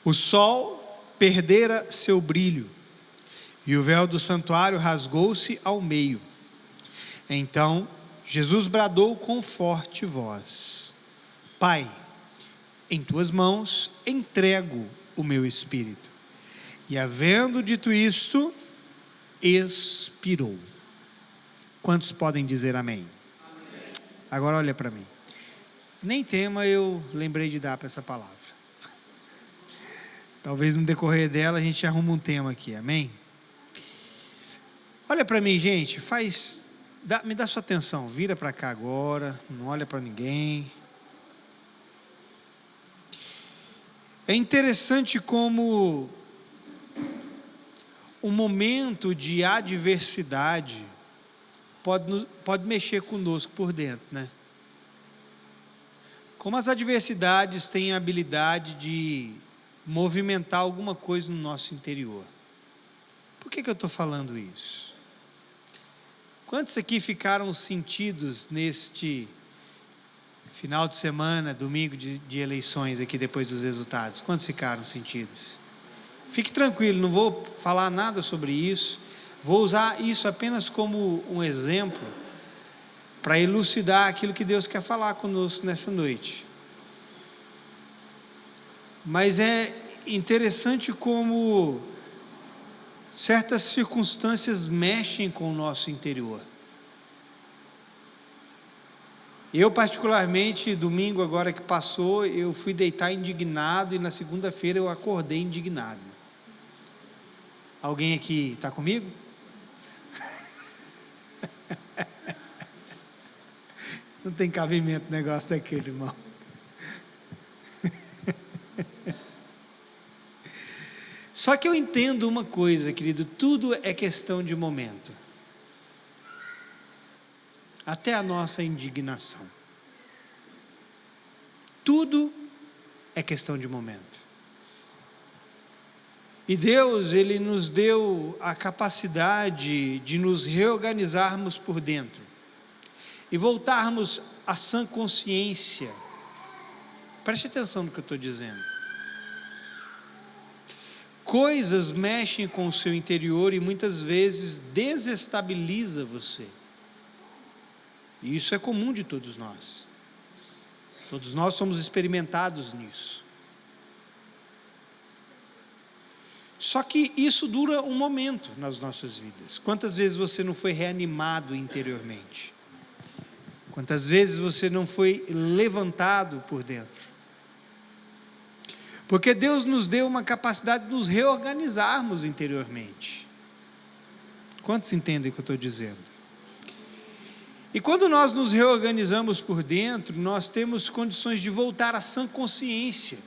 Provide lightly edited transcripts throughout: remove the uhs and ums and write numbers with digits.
O sol perdera seu brilho, e o véu do santuário rasgou-se ao meio. Então Jesus bradou com forte voz: Pai, em tuas mãos entrego o meu espírito. E havendo dito isto, expirou. Quantos podem dizer amém? Amém. Agora olha para mim. Nem tema eu lembrei de dar para essa palavra. Talvez no decorrer dela a gente arruma um tema aqui, amém? Olha para mim, gente, me dá sua atenção, vira para cá agora, não olha para ninguém. É interessante como um momento de adversidade pode mexer conosco por dentro, né? Como as adversidades têm a habilidade de movimentar alguma coisa no nosso interior. Por que eu estou falando isso? Quantos aqui ficaram sentidos neste final de semana, domingo de eleições aqui depois dos resultados? Quantos ficaram sentidos? Fique tranquilo, não vou falar nada sobre isso. Vou usar isso apenas como um exemplo para elucidar aquilo que Deus quer falar conosco nessa noite. Mas é interessante como certas circunstâncias mexem com o nosso interior. Eu particularmente, domingo agora que passou, eu fui deitar indignado e na segunda-feira eu acordei indignado. Alguém aqui está comigo? Não tem cabimento o negócio daquele, irmão. Só que eu entendo uma coisa, querido, tudo é questão de momento. Até a nossa indignação. Tudo é questão de momento. E Deus, Ele nos deu a capacidade de nos reorganizarmos por dentro e voltarmos à sã consciência. Preste atenção no que eu estou dizendo. Coisas mexem com o seu interior e muitas vezes desestabiliza você. E isso é comum de todos nós. Todos nós somos experimentados nisso. Só que isso dura um momento nas nossas vidas. Quantas vezes você não foi reanimado interiormente? Quantas vezes você não foi levantado por dentro? Porque Deus nos deu uma capacidade de nos reorganizarmos interiormente. Quantos entendem o que eu estou dizendo? E quando nós nos reorganizamos por dentro, nós temos condições de voltar à sã consciência.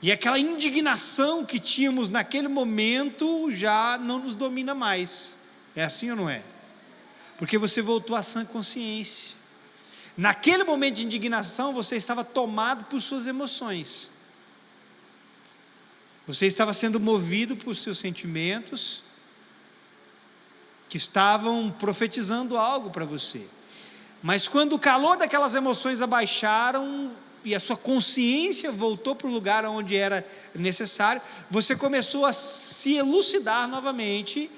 E aquela indignação que tínhamos naquele momento já não nos domina mais. É assim ou não é? Porque você voltou à sã consciência. Naquele momento de indignação, você estava tomado por suas emoções. Você estava sendo movido por seus sentimentos que estavam profetizando algo para você. Mas quando o calor daquelas emoções abaixaram e a sua consciência voltou para o lugar onde era necessário, você começou a se elucidar novamente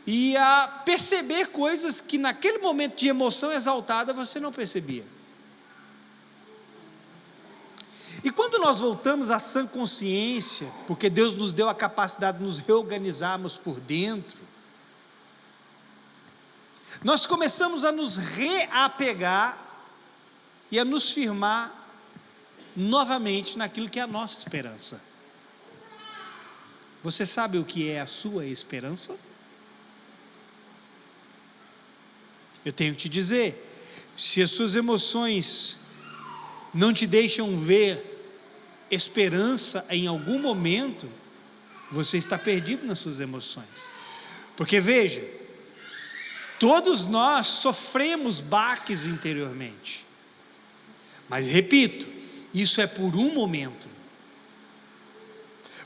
e a perceber coisas que naquele momento de emoção exaltada você não percebia. E quando nós voltamos à sã consciência, porque Deus nos deu a capacidade de nos reorganizarmos por dentro, nós começamos a nos reapegar e a nos firmar novamente naquilo que é a nossa esperança. Você sabe o que é a sua esperança? Eu tenho que te dizer, se as suas emoções não te deixam ver esperança em algum momento, você está perdido nas suas emoções. Porque veja, todos nós sofremos baques interiormente. Mas repito, isso é por um momento.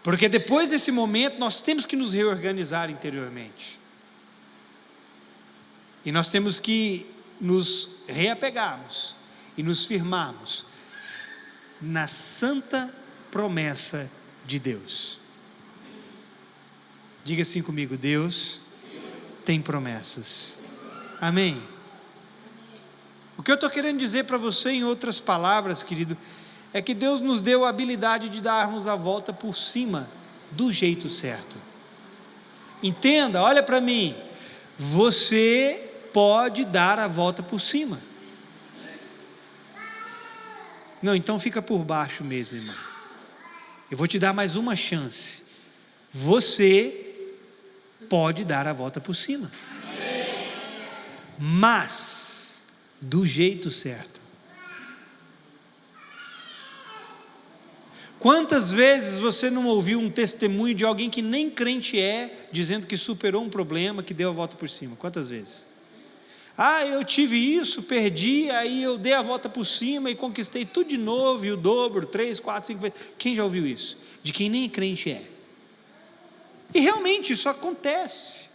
Porque depois desse momento nós temos que nos reorganizar interiormente. E nós temos que nos reapegarmos e nos firmarmos na santa promessa de Deus. Diga assim comigo: Deus tem promessas. Amém? O que eu estou querendo dizer para você, em outras palavras, querido, é que Deus nos deu a habilidade de darmos a volta por cima do jeito certo. Entenda, olha para mim, você pode dar a volta por cima. Não, então fica por baixo mesmo, irmão. Eu vou te dar mais uma chance. Você pode dar a volta por cima. Mas do jeito certo. Quantas vezes você não ouviu um testemunho de alguém que nem crente é, dizendo que superou um problema, que deu a volta por cima? Quantas vezes? Ah, eu tive isso, perdi, aí eu dei a volta por cima e conquistei tudo de novo, e o dobro, 3, 4, 5 vezes. Quem já ouviu isso? De quem nem crente é. E realmente isso acontece.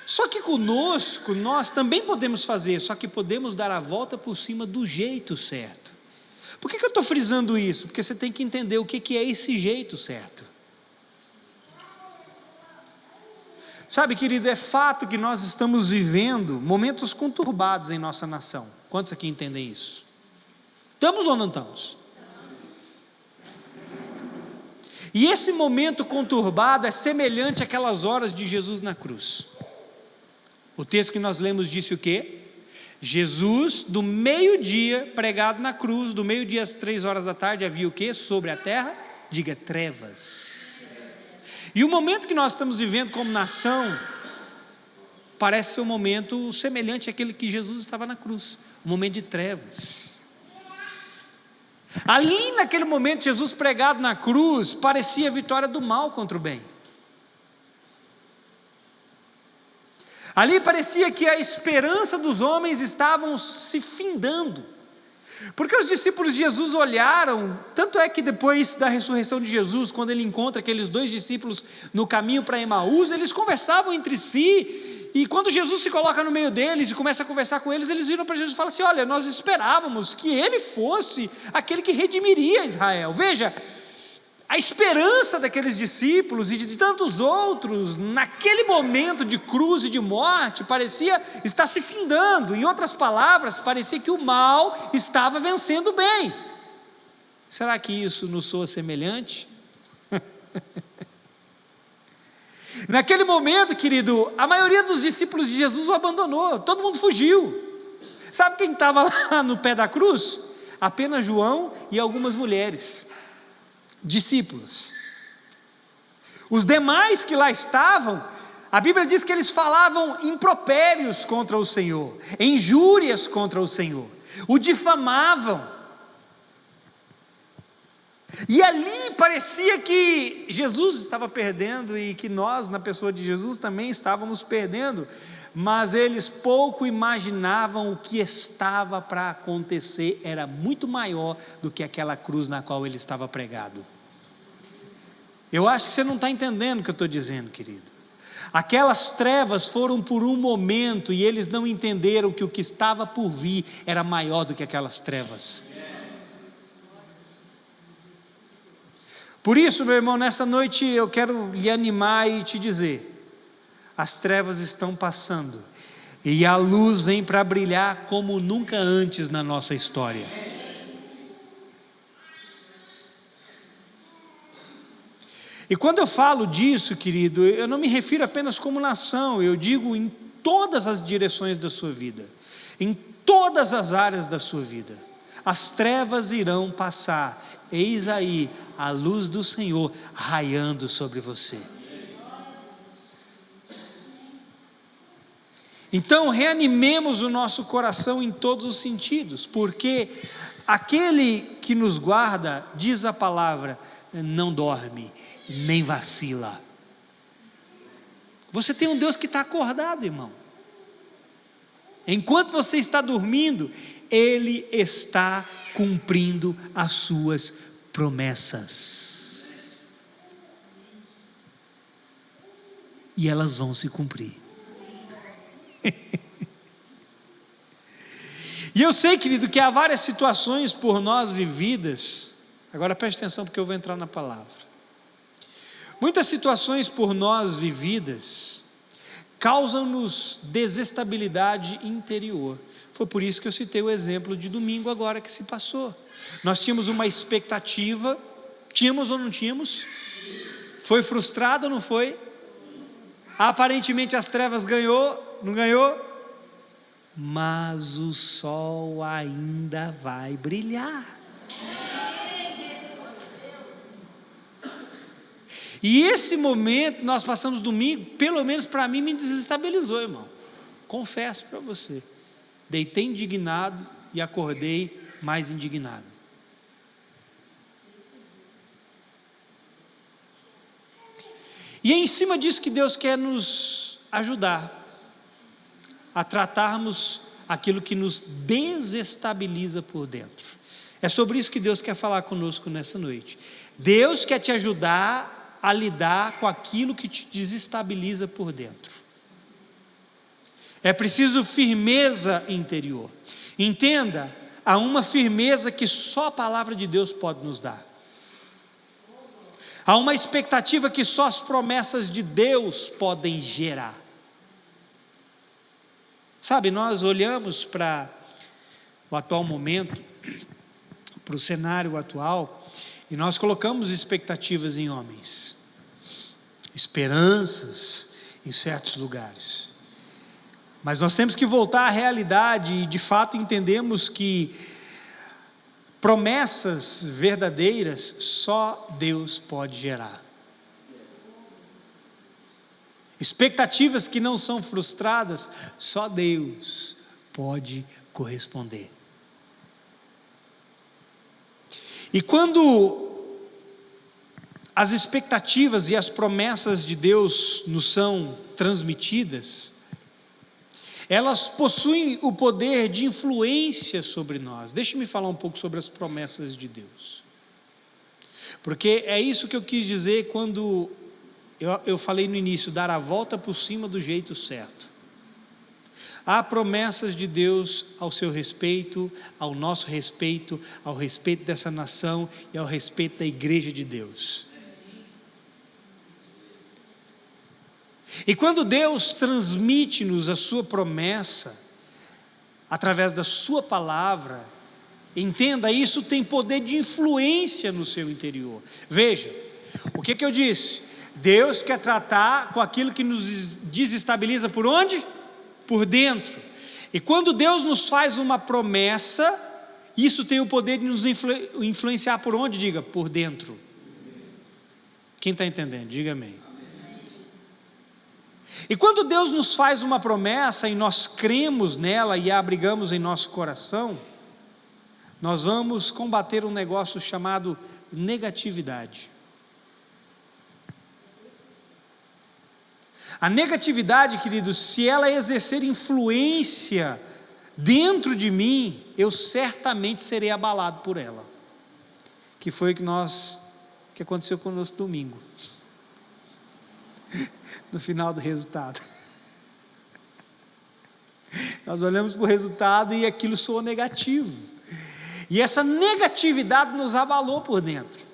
Só que conosco, nós também podemos fazer, só que podemos dar a volta por cima do jeito certo. Por que eu estou frisando isso? Porque você tem que entender o que é esse jeito certo. Sabe, querido, é fato que nós estamos vivendo momentos conturbados em nossa nação. Quantos aqui entendem isso? Estamos ou não estamos? E esse momento conturbado é semelhante àquelas horas de Jesus na cruz. O texto que nós lemos disse o quê? Jesus, do meio-dia, pregado na cruz, do meio-dia às 3 horas da tarde, havia o quê? Sobre a terra? Diga, trevas. E o momento que nós estamos vivendo como nação, parece ser um momento semelhante àquele que Jesus estava na cruz, um momento de trevas. Ali naquele momento, Jesus pregado na cruz, parecia a vitória do mal contra o bem. Ali parecia que a esperança dos homens estavam se findando, porque os discípulos de Jesus olharam, tanto é que depois da ressurreição de Jesus, quando ele encontra aqueles 2 discípulos no caminho para Emaús, eles conversavam entre si, e quando Jesus se coloca no meio deles e começa a conversar com eles, eles viram para Jesus e falam assim: olha, nós esperávamos que ele fosse aquele que redimiria Israel. Veja, a esperança daqueles discípulos e de tantos outros, naquele momento de cruz e de morte, parecia estar se findando. Em outras palavras, parecia que o mal estava vencendo o bem. Será que isso nos soa semelhante? Naquele momento, querido, a maioria dos discípulos de Jesus o abandonou, todo mundo fugiu. Sabe quem estava lá no pé da cruz? Apenas João e algumas mulheres, discípulos. Os demais que lá estavam, a Bíblia diz que eles falavam impropérios contra o Senhor, injúrias contra o Senhor, o difamavam. E ali parecia que Jesus estava perdendo e que nós, na pessoa de Jesus, também estávamos perdendo, mas eles pouco imaginavam o que estava para acontecer, era muito maior do que aquela cruz na qual ele estava pregado. Eu acho que você não está entendendo o que eu estou dizendo, querido. Aquelas trevas foram por um momento e eles não entenderam que o que estava por vir era maior do que aquelas trevas. Por isso, meu irmão, nessa noite eu quero lhe animar e te dizer: as trevas estão passando e a luz vem para brilhar como nunca antes na nossa história. E quando eu falo disso, querido, eu não me refiro apenas como nação, eu digo em todas as direções da sua vida, em todas as áreas da sua vida. As trevas irão passar, eis aí a luz do Senhor raiando sobre você. Então reanimemos o nosso coração em todos os sentidos, porque aquele que nos guarda, diz a palavra, não dorme, nem vacila. Você tem um Deus que está acordado, irmão. Enquanto você está dormindo, Ele está cumprindo as suas promessas. E elas vão se cumprir. E eu sei, querido, que há várias situações por nós vividas. Agora preste atenção, porque eu vou entrar na palavra. Muitas situações por nós vividas causam-nos desestabilidade interior. Foi por isso que eu citei o exemplo de domingo agora que se passou. Nós tínhamos uma expectativa, tínhamos ou não tínhamos? Foi frustrado ou não foi? Aparentemente as trevas ganhou, não ganhou? Mas o sol ainda vai brilhar. E esse momento nós passamos domingo, pelo menos para mim, me desestabilizou, irmão. Confesso para você. Deitei indignado e acordei mais indignado. E é em cima disso que Deus quer nos ajudar a tratarmos aquilo que nos desestabiliza por dentro. É sobre isso que Deus quer falar conosco nessa noite. Deus quer te ajudar a lidar com aquilo que te desestabiliza por dentro. É preciso firmeza interior. Entenda, há uma firmeza que só a palavra de Deus pode nos dar. Há uma expectativa que só as promessas de Deus podem gerar. Sabe, nós olhamos para o atual momento, para o cenário atual, e nós colocamos expectativas em homens, esperanças em certos lugares. Mas nós temos que voltar à realidade e de fato entendemos que promessas verdadeiras só Deus pode gerar. Expectativas que não são frustradas, só Deus pode corresponder. E quando as expectativas e as promessas de Deus nos são transmitidas, elas possuem o poder de influência sobre nós. Deixe-me falar um pouco sobre as promessas de Deus, porque é isso que eu quis dizer quando eu falei no início, dar a volta por cima do jeito certo. Há promessas de Deus ao seu respeito, ao nosso respeito, ao respeito dessa nação e ao respeito da igreja de Deus. E quando Deus transmite-nos a sua promessa, através da sua palavra, entenda, isso tem poder de influência no seu interior. Veja, o que eu disse? Deus quer tratar com aquilo que nos desestabiliza por onde? Por dentro. E quando Deus nos faz uma promessa, isso tem o poder de nos influenciar por onde? Diga, por dentro. Quem está entendendo? Diga amém. E quando Deus nos faz uma promessa e nós cremos nela e a abrigamos em nosso coração, nós vamos combater um negócio chamado negatividade. A negatividade, queridos, se ela exercer influência dentro de mim, eu certamente serei abalado por ela. Que foi o que aconteceu conosco domingo. No final do resultado. Nós olhamos para o resultado e aquilo soou negativo. E essa negatividade nos abalou por dentro.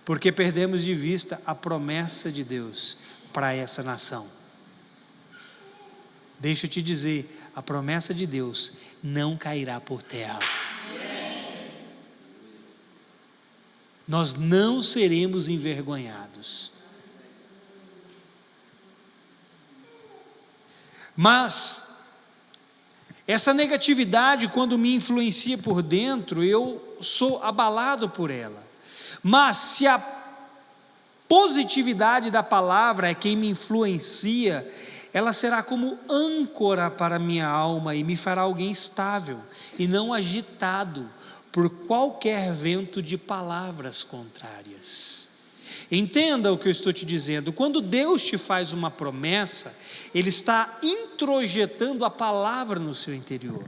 Porque perdemos de vista a promessa de Deus para essa nação. Deixa eu te dizer, a promessa de Deus não cairá por terra. Nós não seremos envergonhados. Mas essa negatividade, quando me influencia por dentro, eu sou abalado por ela. Mas se a positividade da palavra é quem me influencia, ela será como âncora para a minha alma e me fará alguém estável e não agitado por qualquer vento de palavras contrárias. Entenda o que eu estou te dizendo. Quando Deus te faz uma promessa, Ele está introjetando a palavra no seu interior.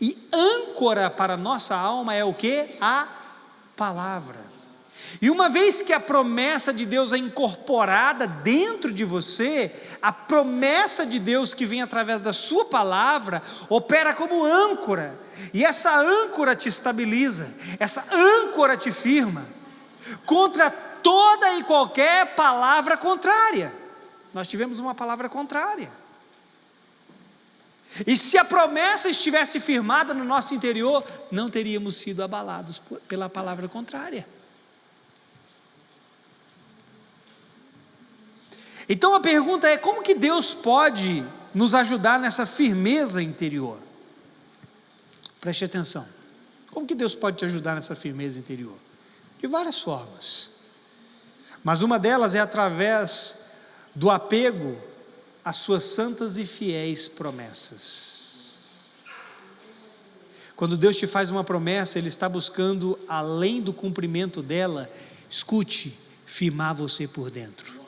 E âncora para a nossa alma é o quê? A palavra. E uma vez que a promessa de Deus é incorporada dentro de você, a promessa de Deus que vem através da sua palavra, opera como âncora, e essa âncora te estabiliza, essa âncora te firma. contra toda e qualquer palavra contrária. Nós tivemos uma palavra contrária. E se a promessa estivesse firmada no nosso interior, não teríamos sido abalados pela palavra contrária. Então a pergunta é: como que Deus pode nos ajudar nessa firmeza interior? Preste atenção. Como que Deus pode te ajudar nessa firmeza interior? De várias formas. Mas uma delas é através do apego às suas santas e fiéis promessas. Quando Deus te faz uma promessa, Ele está buscando, além do cumprimento dela, escute, firmar você por dentro.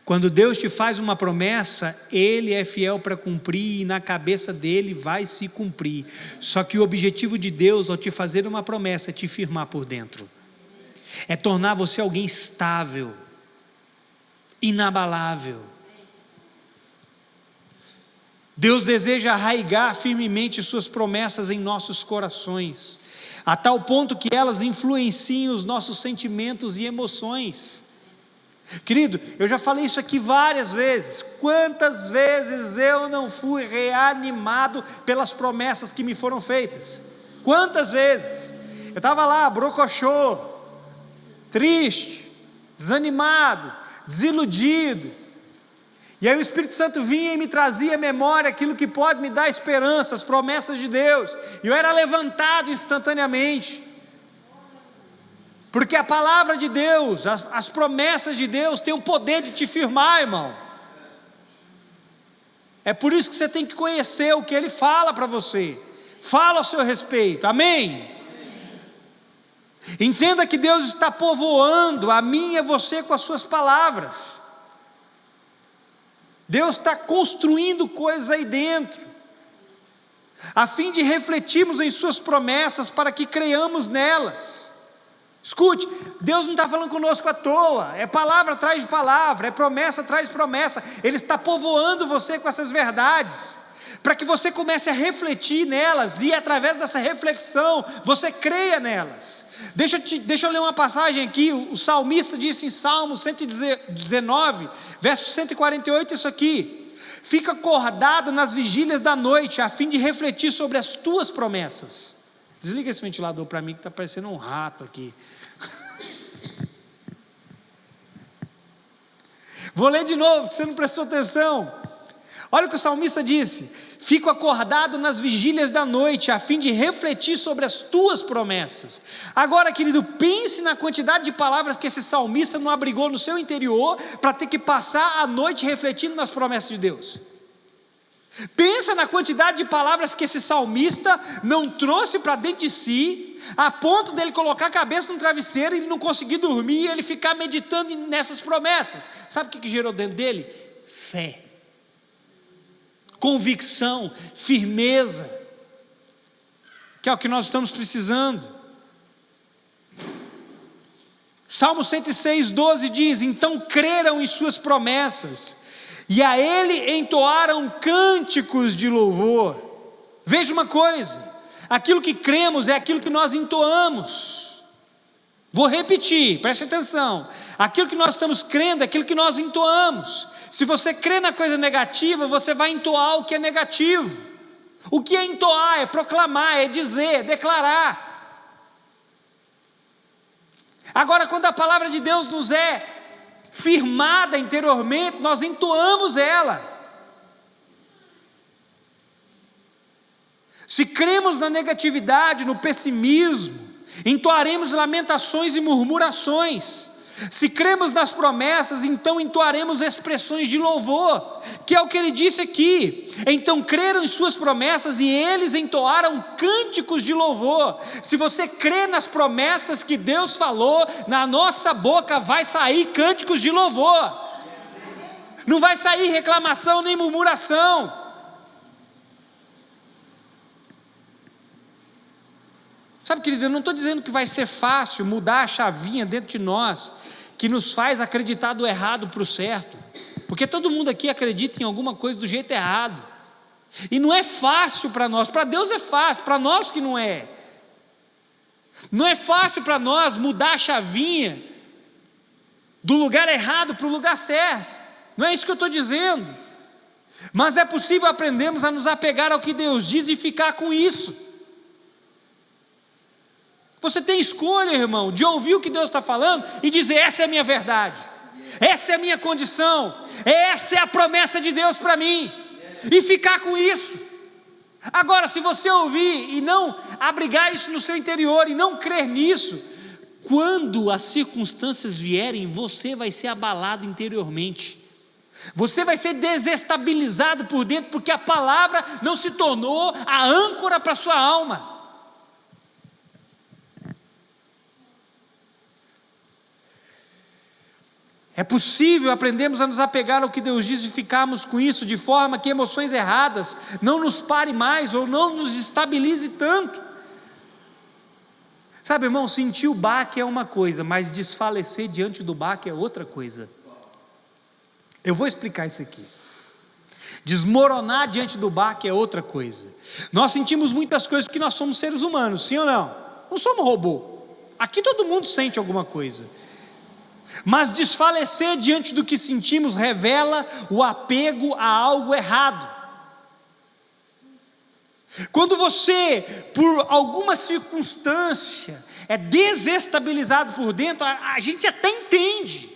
Quando Deus te faz uma promessa, Ele é fiel para cumprir, e na cabeça dele vai se cumprir. Só que o objetivo de Deus ao te fazer uma promessa é te firmar por dentro, é tornar você alguém estável, inabalável. Deus deseja arraigar firmemente suas promessas em nossos corações, a tal ponto que elas influenciem os nossos sentimentos e emoções. Querido, eu já falei isso aqui várias vezes. Quantas vezes eu não fui reanimado pelas promessas que me foram feitas? Quantas vezes? Eu estava lá, brocochô, triste, desanimado, desiludido, e aí o Espírito Santo vinha e me trazia à memória aquilo que pode me dar esperança, as promessas de Deus, e eu era levantado instantaneamente, porque a palavra de Deus, as promessas de Deus têm o poder de te firmar, irmão. É por isso que você tem que conhecer o que Ele fala para você, fala ao seu respeito, amém? Entenda que Deus está povoando a mim e a você com as suas palavras. Deus está construindo coisas aí dentro, a fim de refletirmos em suas promessas, para que creiamos nelas. Escute, Deus não está falando conosco à toa, é palavra atrás de palavra, é promessa atrás de promessa. Ele está povoando você com essas verdades, para que você comece a refletir nelas, e através dessa reflexão, você creia nelas. Deixa eu ler uma passagem aqui. O salmista disse em Salmo 119, verso 148, isso aqui: fica acordado nas vigílias da noite, a fim de refletir sobre as tuas promessas. Desliga esse ventilador para mim, que está parecendo um rato aqui. Vou ler de novo, porque você não prestou atenção. Olha o que o salmista disse: fico acordado nas vigílias da noite, a fim de refletir sobre as tuas promessas. Agora, querido, pense na quantidade de palavras que esse salmista não abrigou no seu interior, para ter que passar a noite refletindo nas promessas de Deus. Pensa na quantidade de palavras que esse salmista não trouxe para dentro de si, a ponto dele colocar a cabeça no travesseiro e não conseguir dormir, e ele ficar meditando nessas promessas. Sabe o que gerou dentro dele? Fé, convicção, firmeza, que é o que nós estamos precisando. Salmo 106:12 diz: então creram em suas promessas, e a Ele entoaram cânticos de louvor. Veja uma coisa, aquilo que cremos é aquilo que nós entoamos. Vou repetir, preste atenção: aquilo que nós estamos crendo é aquilo que nós entoamos. Se você crê na coisa negativa, você vai entoar o que é negativo. O que é entoar? É proclamar, é dizer, é declarar. Agora, quando a palavra de Deus nos é firmada interiormente, nós entoamos ela. Se cremos na negatividade, no pessimismo, entoaremos lamentações e murmurações. Se cremos nas promessas, então entoaremos expressões de louvor, que é o que ele disse aqui. Então creram em suas promessas, e eles entoaram cânticos de louvor. Se você crê nas promessas que Deus falou, na nossa boca vai sair cânticos de louvor. Não vai sair reclamação nem murmuração. Sabe, querido, eu não estou dizendo que vai ser fácil mudar a chavinha dentro de nós, que nos faz acreditar do errado para o certo, porque todo mundo aqui acredita em alguma coisa do jeito errado, e não é fácil para nós. Para Deus é fácil, para nós que não é. Não é fácil para nós mudar a chavinha do lugar errado para o lugar certo. Não é isso que eu estou dizendo. Mas é possível aprendermos a nos apegar ao que Deus diz e ficar com isso. Você tem escolha, irmão, de ouvir o que Deus está falando e dizer: essa é a minha verdade, essa é a minha condição, essa é a promessa de Deus para mim, e ficar com isso. Agora, se você ouvir e não abrigar isso no seu interior e não crer nisso, quando as circunstâncias vierem, você vai ser abalado interiormente, você vai ser desestabilizado por dentro, porque a palavra não se tornou a âncora para a sua alma. É possível aprendermos a nos apegar ao que Deus diz e ficarmos com isso, de forma que emoções erradas não nos parem mais ou não nos estabilize tanto. Sabe, irmão, sentir o baque é uma coisa, mas desfalecer diante do baque é outra coisa. Eu vou explicar isso aqui. Desmoronar diante do baque é outra coisa. Nós sentimos muitas coisas porque nós somos seres humanos, sim ou não? Não somos robô. Aqui todo mundo sente alguma coisa. Mas desfalecer diante do que sentimos revela o apego a algo errado. Quando você, por alguma circunstância, é desestabilizado por dentro, a gente até entende,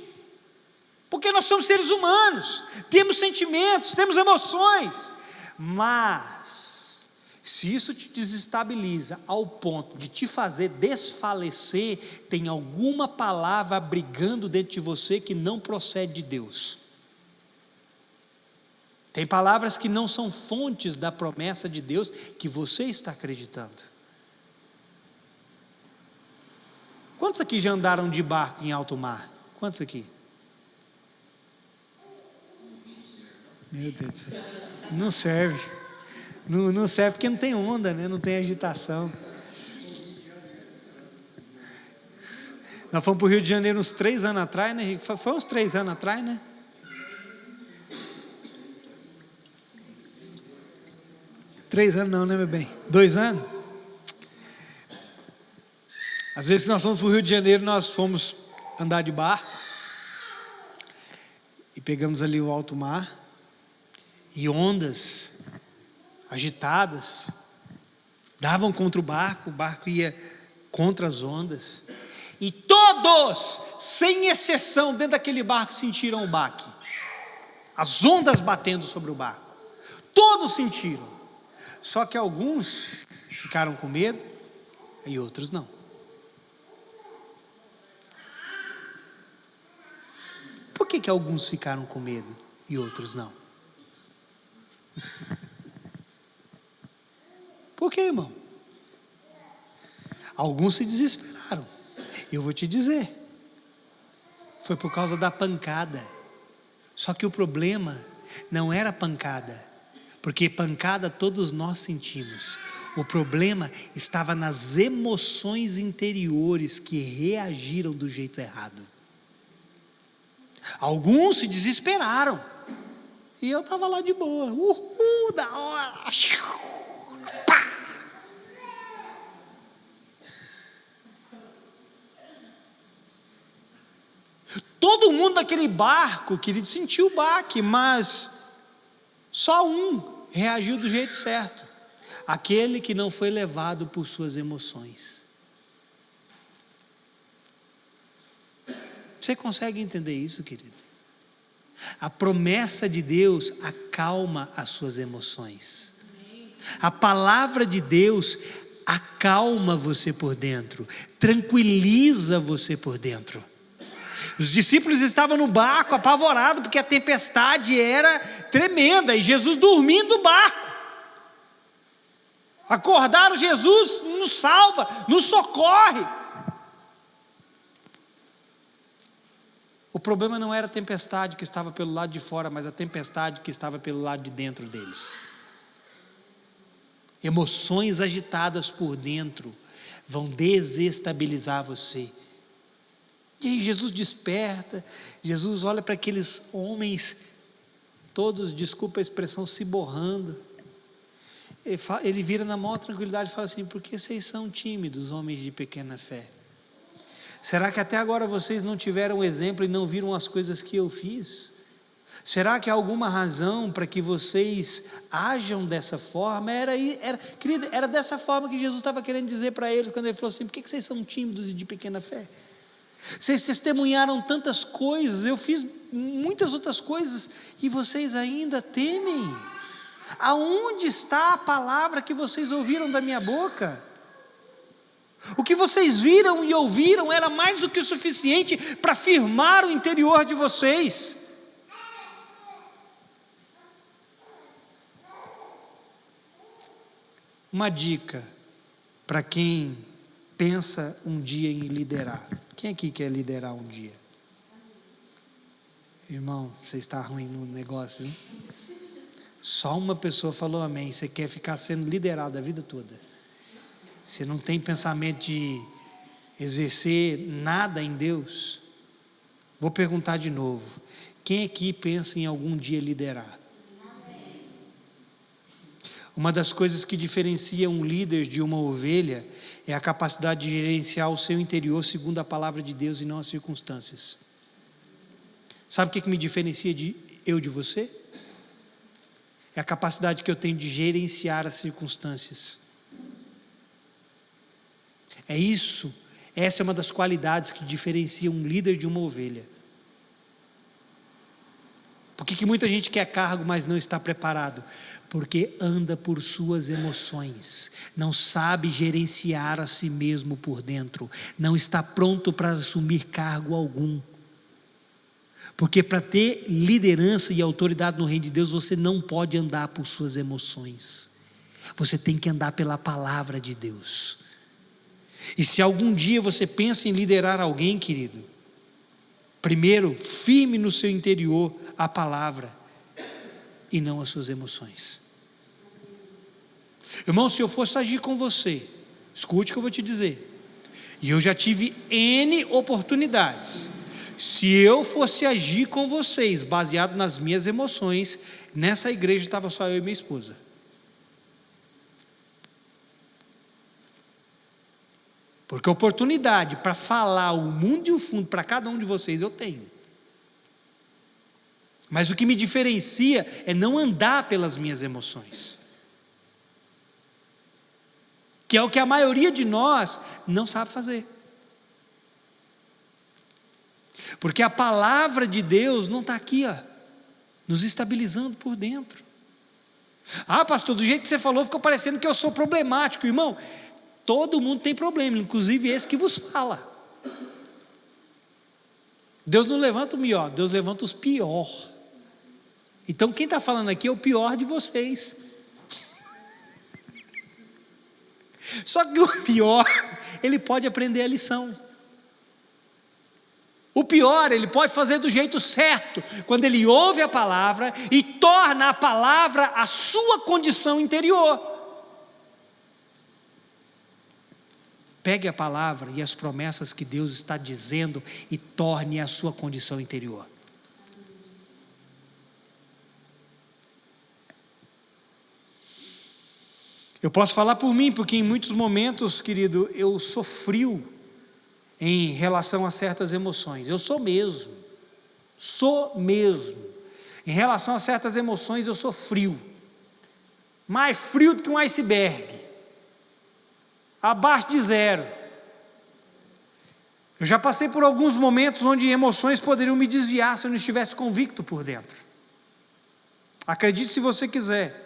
porque nós somos seres humanos, temos sentimentos, temos emoções, mas se isso te desestabiliza ao ponto de te fazer desfalecer, tem alguma palavra brigando dentro de você que não procede de Deus. Tem palavras que não são fontes da promessa de Deus que você está acreditando. Quantos aqui já andaram de barco em alto mar? Quantos aqui? Meu Deus do céu. Não serve. Não serve porque não tem onda, né? Não tem agitação. Nós fomos para o Rio de Janeiro uns 3 anos atrás, né? Foi uns 3 anos atrás, né? Três anos não, né, meu bem? 2 anos? Às vezes nós fomos para o Rio de Janeiro, nós fomos andar de barco e pegamos ali o alto mar e ondas agitadas davam contra o barco ia contra as ondas, e todos, sem exceção, dentro daquele barco sentiram o baque, as ondas batendo sobre o barco, todos sentiram, só que alguns ficaram com medo e outros não. Por que alguns ficaram com medo e outros não? Por que, irmão? Alguns se desesperaram. Eu vou te dizer, foi por causa da pancada. Só que o problema não era pancada, porque pancada todos nós sentimos. O problema estava nas emoções interiores que reagiram do jeito errado. Alguns se desesperaram e eu estava lá de boa, da hora, pá. Todo mundo naquele barco, querido, sentiu o baque, mas só um reagiu do jeito certo, aquele que não foi levado por suas emoções. Você consegue entender isso, querido? A promessa de Deus acalma as suas emoções. A palavra de Deus acalma você por dentro, tranquiliza você por dentro. Os discípulos estavam no barco apavorados porque a tempestade era tremenda e Jesus dormindo no barco. Acordaram Jesus, nos salva, nos socorre. O problema não era a tempestade que estava pelo lado de fora, mas a tempestade que estava pelo lado de dentro deles. Emoções agitadas por dentro vão desestabilizar você. E aí Jesus desperta, Jesus olha para aqueles homens, todos, desculpa a expressão, se borrando. Ele vira na maior tranquilidade e fala assim: por que vocês são tímidos, homens de pequena fé? Será que até agora vocês não tiveram exemplo e não viram as coisas que eu fiz? Será que há alguma razão para que vocês ajam dessa forma? Querida, era dessa forma que Jesus estava querendo dizer para eles, quando ele falou assim: por que vocês são tímidos e de pequena fé? Vocês testemunharam tantas coisas, eu fiz muitas outras coisas, e vocês ainda temem? Aonde está a palavra que vocês ouviram da minha boca? O que vocês viram e ouviram era mais do que o suficiente para firmar o interior de vocês. Uma dica para quem pensa um dia em liderar. Quem aqui quer liderar um dia? Irmão, você está ruim no negócio, hein? Só uma pessoa falou amém. Você quer ficar sendo liderado a vida toda. Você não tem pensamento de exercer nada em Deus. Vou perguntar de novo. Quem aqui pensa em algum dia liderar? Uma das coisas que diferencia um líder de uma ovelha é a capacidade de gerenciar o seu interior segundo a palavra de Deus e não as circunstâncias. Sabe o que me diferencia de você? É a capacidade que eu tenho de gerenciar as circunstâncias. Essa é uma das qualidades que diferencia um líder de uma ovelha. Por que muita gente quer cargo, mas não está preparado? Porque anda por suas emoções, não sabe gerenciar a si mesmo por dentro, não está pronto para assumir cargo algum. Porque para ter liderança e autoridade no reino de Deus, você não pode andar por suas emoções, você tem que andar pela palavra de Deus. E se algum dia você pensa em liderar alguém, querido, primeiro, firme no seu interior a palavra e não as suas emoções. Irmão, se eu fosse agir com você, escute o que eu vou te dizer, e eu já tive N oportunidades. Se eu fosse agir com vocês baseado nas minhas emoções, nessa igreja estava só eu e minha esposa. Porque oportunidade para falar o mundo e o fundo para cada um de vocês eu tenho. Mas o que me diferencia é não andar pelas minhas emoções, que é o que a maioria de nós não sabe fazer. Porque a palavra de Deus não está aqui, nos estabilizando por dentro. Ah, pastor, do jeito que você falou, ficou parecendo que eu sou problemático. Irmão, todo mundo tem problema, inclusive esse que vos fala. Deus não levanta o melhor, Deus levanta os pior. Então quem está falando aqui é o pior de vocês. Só que o pior, ele pode aprender a lição. O pior, ele pode fazer do jeito certo, quando ele ouve a palavra e torna a palavra a sua condição interior. Pegue a palavra e as promessas que Deus está dizendo e torne a sua condição interior. Eu posso falar por mim, porque em muitos momentos, querido, eu sou frio em relação a certas emoções. Eu sou mesmo. Em relação a certas emoções eu sou frio. Mais frio do que um iceberg. Abaixo de zero. Eu já passei por alguns momentos onde emoções poderiam me desviar se eu não estivesse convicto por dentro. Acredite se você quiser.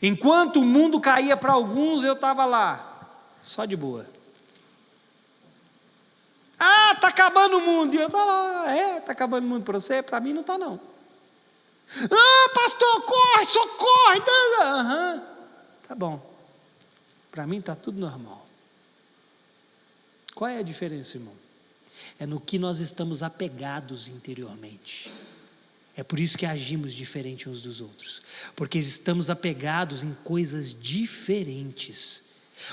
Enquanto o mundo caía para alguns, eu estava lá, só de boa. Ah, está acabando o mundo. E eu estava lá, está acabando o mundo para você? Para mim não está não. Ah, pastor, corre, socorre. Tá bom. Para mim está tudo normal. Qual é a diferença, irmão? É no que nós estamos apegados interiormente. É por isso que agimos diferente uns dos outros, porque estamos apegados em coisas diferentes.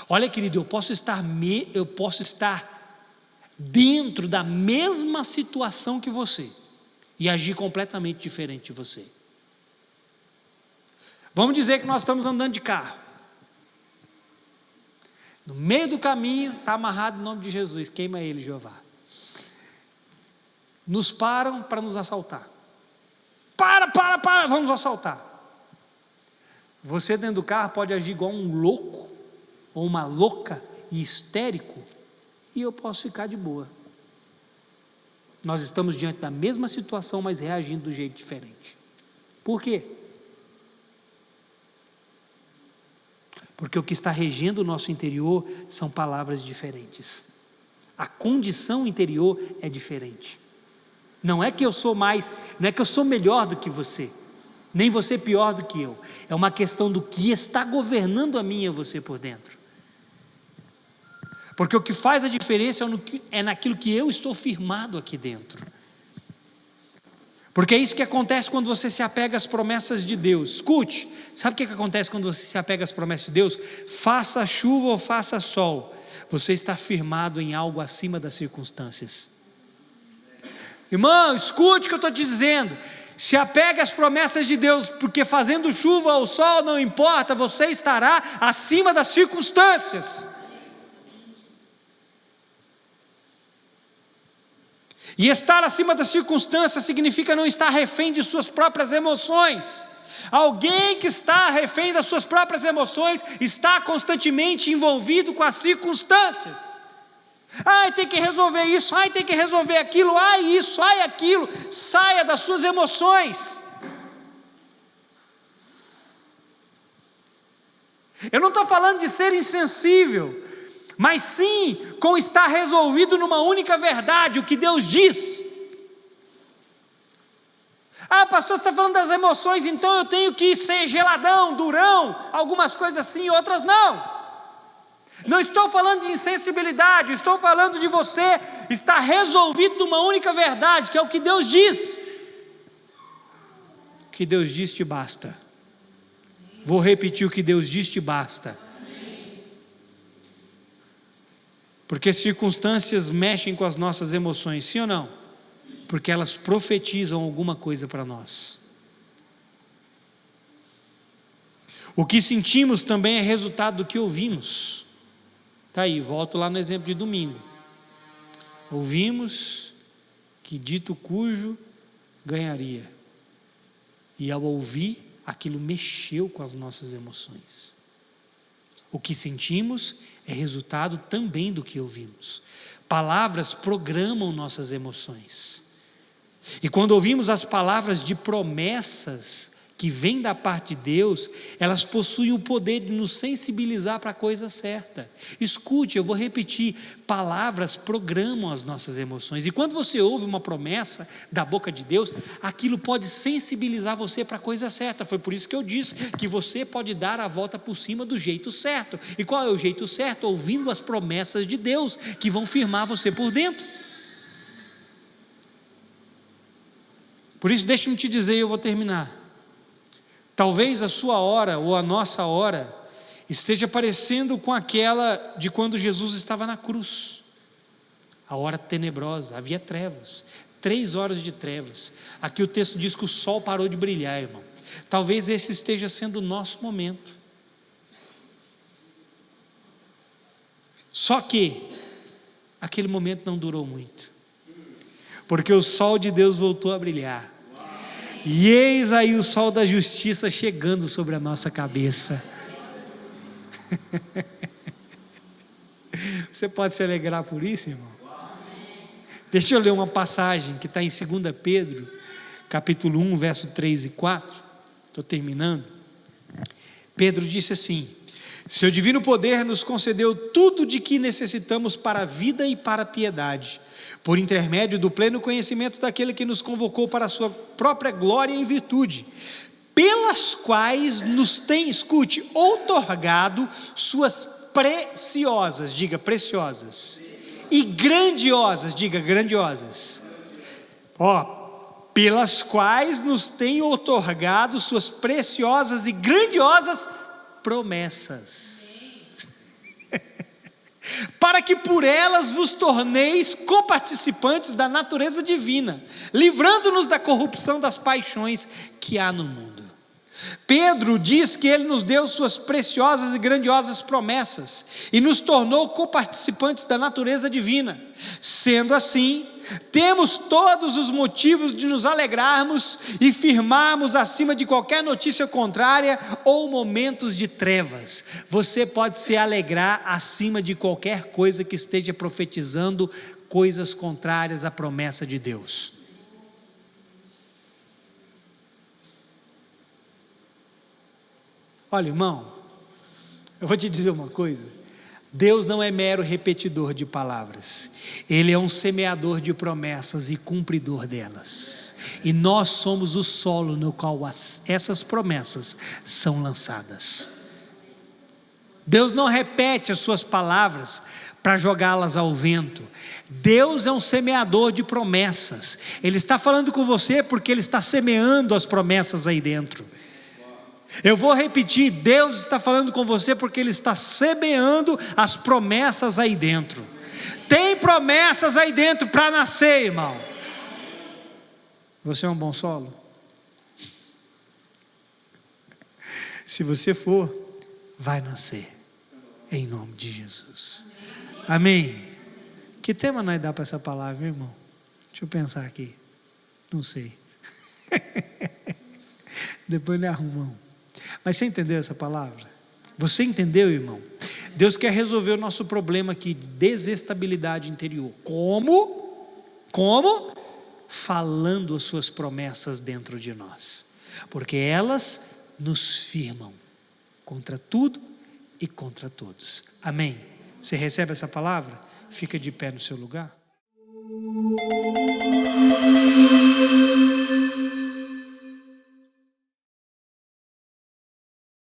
Olha, querido, eu posso estar dentro da mesma situação que você e agir completamente diferente de você. Vamos dizer que nós estamos andando de carro. No meio do caminho, está amarrado em nome de Jesus, queima ele, Jeová. Nos param para nos assaltar. Para, vamos assaltar. Você dentro do carro pode agir igual um louco, ou uma louca e histérico, e eu posso ficar de boa. Nós estamos diante da mesma situação, mas reagindo do jeito diferente. Por quê? Porque o que está regendo o nosso interior são palavras diferentes. A condição interior é diferente. Não é que eu sou mais, não é que eu sou melhor do que você, nem você pior do que eu. É uma questão do que está governando a mim e a você por dentro. Porque o que faz a diferença é naquilo que eu estou firmado aqui dentro. Porque é isso que acontece quando você se apega às promessas de Deus. Escute, sabe o que acontece quando você se apega às promessas de Deus? Faça chuva ou faça sol, você está firmado em algo acima das circunstâncias. Irmão, escute o que eu estou te dizendo. Se apega às promessas de Deus, porque fazendo chuva ou sol não importa, você estará acima das circunstâncias. E estar acima das circunstâncias significa não estar refém de suas próprias emoções. Alguém que está refém das suas próprias emoções está constantemente envolvido com as circunstâncias. Ai, tem que resolver isso, ai, tem que resolver aquilo, ai, isso, ai, aquilo. Saia das suas emoções. Eu não estou falando de ser insensível, mas sim com estar resolvido numa única verdade, o que Deus diz. Ah, pastor, você está falando das emoções, então eu tenho que ser geladão, durão, algumas coisas sim, outras não. Não estou falando de insensibilidade, estou falando de você estar resolvido numa única verdade, que é o que Deus diz. O que Deus diz te basta. Vou repetir, o que Deus diz te basta. Porque circunstâncias mexem com as nossas emoções, sim ou não? Porque elas profetizam alguma coisa para nós. O que sentimos também é resultado do que ouvimos. Está aí, volto lá no exemplo de domingo. Ouvimos que dito cujo ganharia. E ao ouvir, aquilo mexeu com as nossas emoções. O que sentimos é resultado também do que ouvimos. Palavras programam nossas emoções. E quando ouvimos as palavras de promessas que vêm da parte de Deus, elas possuem o poder de nos sensibilizar para a coisa certa. Escute, eu vou repetir, palavras programam as nossas emoções. E quando você ouve uma promessa da boca de Deus, aquilo pode sensibilizar você para a coisa certa. Foi por isso que eu disse que você pode dar a volta por cima do jeito certo. E qual é o jeito certo? Ouvindo as promessas de Deus, que vão firmar você por dentro. Por isso, deixa-me te dizer, e eu vou terminar. Talvez a sua hora ou a nossa hora esteja parecendo com aquela de quando Jesus estava na cruz. A hora tenebrosa, havia trevas, 3 horas de trevas. Aqui o texto diz que o sol parou de brilhar, irmão. Talvez esse esteja sendo o nosso momento. Só que aquele momento não durou muito, porque o sol de Deus voltou a brilhar. E eis aí o sol da justiça chegando sobre a nossa cabeça. Você pode se alegrar por isso, irmão? Deixa eu ler uma passagem que está em 2 Pedro, capítulo 1, verso 3 e 4. Estou terminando. Pedro disse assim: seu divino poder nos concedeu tudo de que necessitamos para a vida e para a piedade, por intermédio do pleno conhecimento daquele que nos convocou para a sua própria glória e virtude, pelas quais nos tem, escute, outorgado suas preciosas, diga preciosas, e grandiosas, diga grandiosas, pelas quais nos tem outorgado suas preciosas e grandiosas promessas, para que por elas vos torneis coparticipantes da natureza divina, livrando-nos da corrupção das paixões que há no mundo. Pedro diz que ele nos deu suas preciosas e grandiosas promessas e nos tornou coparticipantes da natureza divina. Sendo assim, temos todos os motivos de nos alegrarmos e firmarmos acima de qualquer notícia contrária ou momentos de trevas. Você pode se alegrar acima de qualquer coisa que esteja profetizando coisas contrárias à promessa de Deus. Olha, irmão, eu vou te dizer uma coisa: Deus não é mero repetidor de palavras, Ele é um semeador de promessas e cumpridor delas, e nós somos o solo no qual essas promessas são lançadas. Deus não repete as suas palavras para jogá-las ao vento. Deus é um semeador de promessas. Ele está falando com você porque Ele está semeando as promessas aí dentro. Eu vou repetir, Deus está falando com você porque Ele está semeando as promessas aí dentro. Tem promessas aí dentro para nascer, irmão. Você é um bom solo? Se você for, vai nascer, em nome de Jesus. Amém. Que tema nós dá para essa palavra, irmão? Deixa eu pensar aqui. Não sei. Depois nós arrumamos. Mas você entendeu essa palavra? Você entendeu, irmão? Deus quer resolver o nosso problema aqui, desestabilidade interior. Como? Falando as suas promessas dentro de nós. Porque elas nos firmam contra tudo e contra todos. Amém? Você recebe essa palavra? Fica de pé no seu lugar.